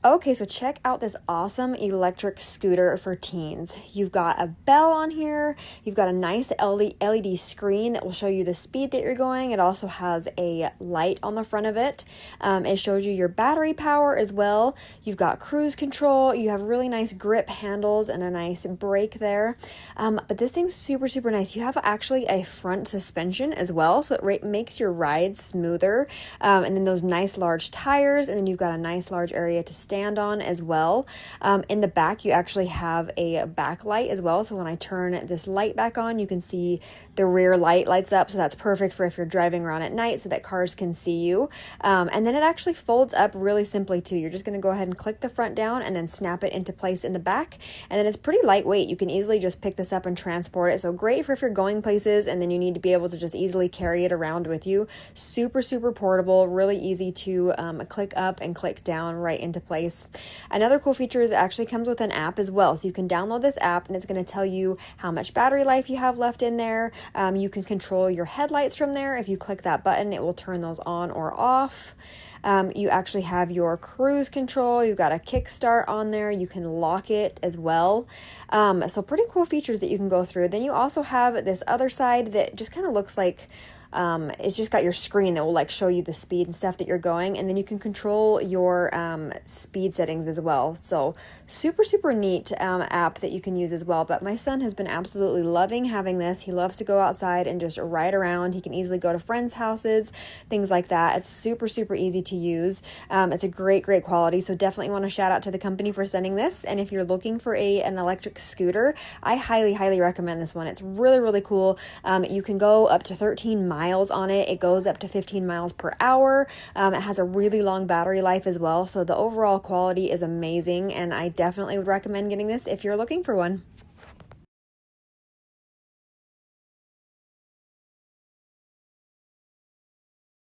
Okay, so check out this awesome electric scooter for teens. You've got a bell on here. You've got a nice LED screen that will show you the speed that you're going. It also has a light on the front of it. It shows you your battery power as well. You've got cruise control. You have really nice grip handles and a nice brake there. But this thing's super, super nice. You have actually a front suspension as well, so it makes your ride smoother. And then those nice large tires, and then you've got a nice large area to stand on as well. In the back, you actually have a backlight as well. So when I turn this light back on, you can see the rear light lights up. So that's perfect for if you're driving around at night so that cars can see you. And then it actually folds up really simply too. You're just going to go ahead and click the front down and then snap it into place in the back. And then it's pretty lightweight. You can easily just pick this up and transport it. So great for if you're going places and then you need to be able to just easily carry it around with you. Super, super portable, really easy to click up and click down right into place. Another cool feature is it actually comes with an app as well. So you can download this app and it's going to tell you how much battery life you have left in there. You can control your headlights from there. If you click that button, it will turn those on or off. You actually have your cruise control. You've got a kickstart on there. You can lock it as well. So pretty cool features that you can go through. Then you also have this other side that just kind of looks like it's just got your screen that will like show you the speed and stuff that you're going, and then you can control your speed settings as well. So super, super neat app that you can use as well. But my son has been absolutely loving having this. He loves to go outside and just ride around. He can easily go to friends' houses, things like that. It's super, super easy to use. It's a great, great quality. So definitely want to shout out to the company for sending this. And if you're looking for an electric scooter, I highly, highly recommend this one. It's really, really cool. You can go up to 13 miles on it. It goes up to 15 miles per hour. It has a really long battery life as well. So the overall quality is amazing, and I definitely would recommend getting this if you're looking for one.